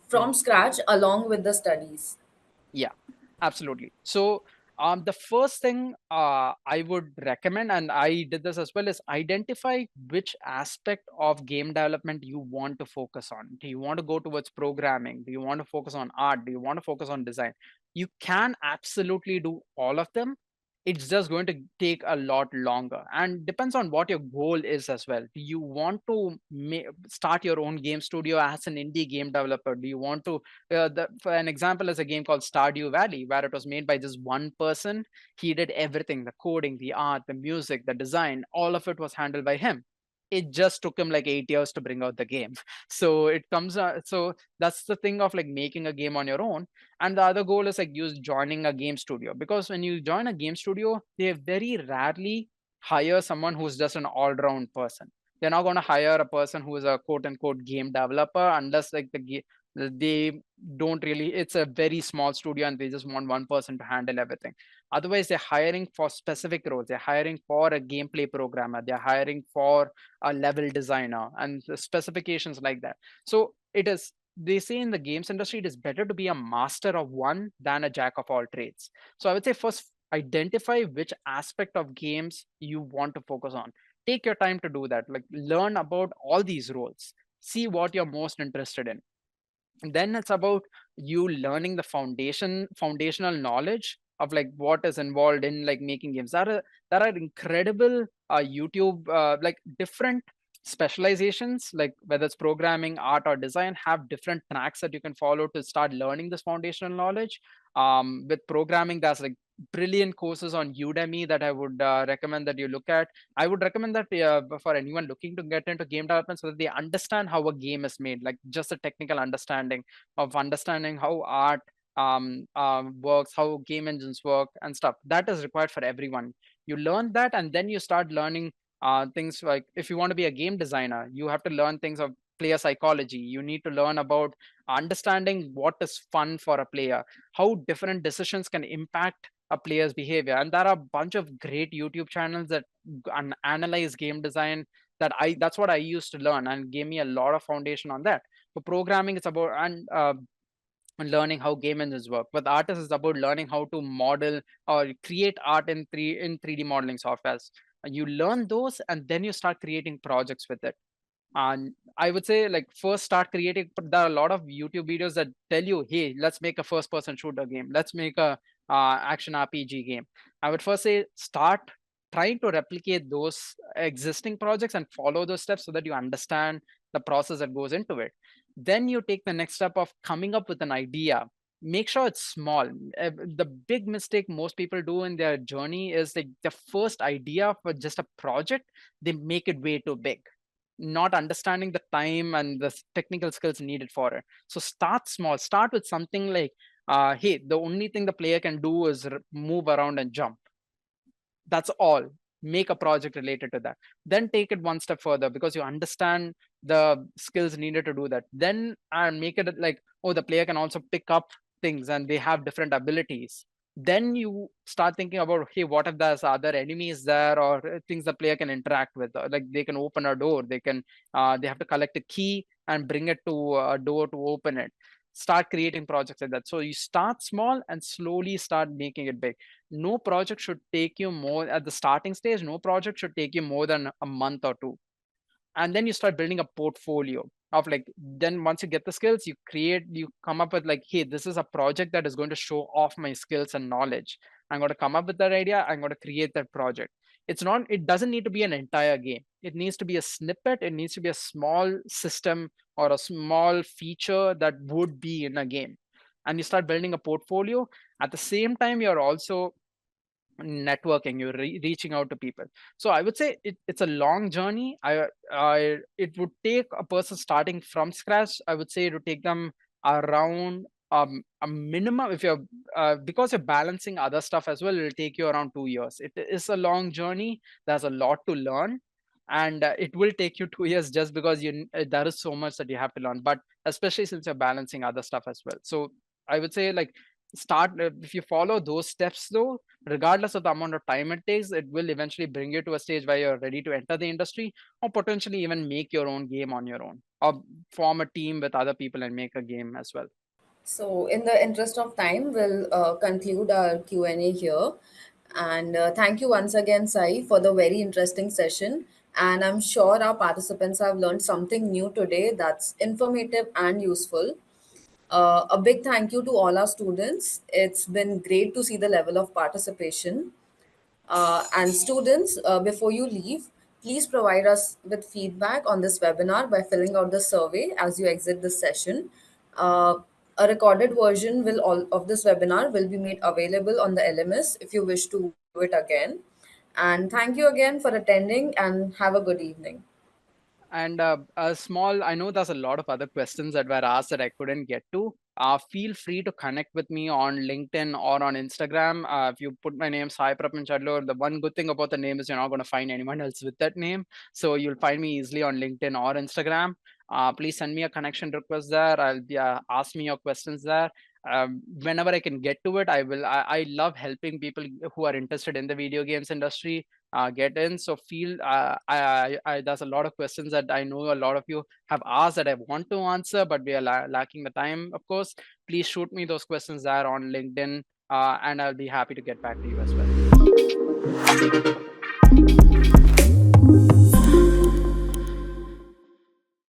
from scratch along with the studies. Yeah, absolutely. So, the first thing I would recommend, and I did this as well, is identify which aspect of game development you want to focus on. Do you want to go towards programming? Do you want to focus on art? Do you want to focus on design? You can absolutely do all of them. It's just going to take a lot longer, and depends on what your goal is as well. Do you want to start your own game studio as an indie game developer? Do you want to for an example is a game called Stardew Valley, where it was made by just one person. He did everything: the coding, the art, the music, the design, all of it was handled by him. It just took him like 8 years to bring out the game. So it comes so that's the thing of like making a game on your own. And the other goal is like you joining a game studio, because when you join a game studio, they very rarely hire someone who's just an all-round person. They're not going to hire a person who is a quote unquote game developer unless like they don't really, it's a very small studio and they just want one person to handle everything. Otherwise, they're hiring for specific roles. They're hiring for a gameplay programmer, they're hiring for a level designer and the specifications like that. So it is, they say in the games industry, it is better to be a master of one than a jack of all trades. So I would say first identify which aspect of games you want to focus on. Take your time to do that, like learn about all these roles, see what you're most interested in. And then it's about you learning the foundational knowledge of like what is involved in like making games. There are incredible YouTube like different specializations, like whether it's programming, art, or design, have different tracks that you can follow to start learning this foundational knowledge. With programming, there's like brilliant courses on Udemy that I would recommend that you look at. I would recommend that for anyone looking to get into game development, so that they understand how a game is made, like just a technical understanding of understanding how art works, how game engines work and stuff. That is required for everyone. You learn that, and then you start learning things like, if you want to be a game designer, you have to learn things of player psychology. You need to learn about understanding what is fun for a player, how different decisions can impact a player's behavior. And there are a bunch of great YouTube channels that analyze game design, that's what I used to learn and gave me a lot of foundation on that. For programming, it's about and learning how game engines work. With artists, it's about learning how to model or create art in 3D modeling softwares. And you learn those, and then you start creating projects with it. And I would say, like, first start creating. But there are a lot of YouTube videos that tell you, hey, let's make a first person shooter game, let's make a action RPG game. I would first say start trying to replicate those existing projects and follow those steps so that you understand the process that goes into it. Then you take the next step of coming up with an idea. Make sure it's small. The big mistake most people do in their journey is, like, the first idea for just a project, they make it way too big, not understanding the time and the technical skills needed for it. So start small. Start with something like, hey, the only thing the player can do is move around and jump. That's all. Make a project related to that. Then take it one step further because you understand the skills needed to do that. Then make it like, oh, the player can also pick up things and they have different abilities. Then you start thinking about, hey, what if there's other enemies there, or things the player can interact with, like they can open a door, they have to collect a key and bring it to a door to open it. Start creating projects like that. So you start small and slowly start making it big. No project should take you more at the starting stage. No project should take you more than a month or two. And then you start building a portfolio of, like, then once you get the skills, you come up with, like, hey, this is a project that is going to show off my skills and knowledge. I'm going to come up with that idea. I'm going to create that project. It doesn't need to be an entire game. It needs to be a snippet. It needs to be a small system or a small feature that would be in a game. And you start building a portfolio. At the same time, you're also networking, you're reaching out to people. So I would say it's a long journey. It would take a person starting from scratch, I would say it would take them around a minimum, if you're because you're balancing other stuff as well, it'll take you around 2 years. It is a long journey. There's a lot to learn, and it will take you 2 years just because there is so much that you have to learn, but especially since you're balancing other stuff as well. So I would say, like, start if you follow those steps though, regardless of the amount of time it takes, it will eventually bring you to a stage where you're ready to enter the industry, or potentially even make your own game on your own, or form a team with other people and make a game as well. So, in the interest of time, we'll conclude our Q&A here. And thank you once again, Sai, for the very interesting session. And I'm sure our participants have learned something new today that's informative and useful. A big thank you to all our students. It's been great to see the level of participation. And students, before you leave, please provide us with feedback on this webinar by filling out the survey as you exit this session. Uh, a recorded version of this webinar will be made available on the LMS if you wish to view it again. And thank you again for attending and have a good evening. And a small, I know there's a lot of other questions that were asked that I couldn't get to. Feel free to connect with me on LinkedIn or on Instagram. If you put my name, Saiprapanch Adloor, the one good thing about the name is you're not going to find anyone else with that name. So you'll find me easily on LinkedIn or Instagram. Please send me a connection request there. I'll be ask me your questions there. Whenever I can get to it, I will. I love helping people who are interested in the video games industry get in. So feel there's a lot of questions that I know a lot of you have asked that I want to answer, but we are lacking the time, of course. Please shoot me those questions there on LinkedIn, and I'll be happy to get back to you as well.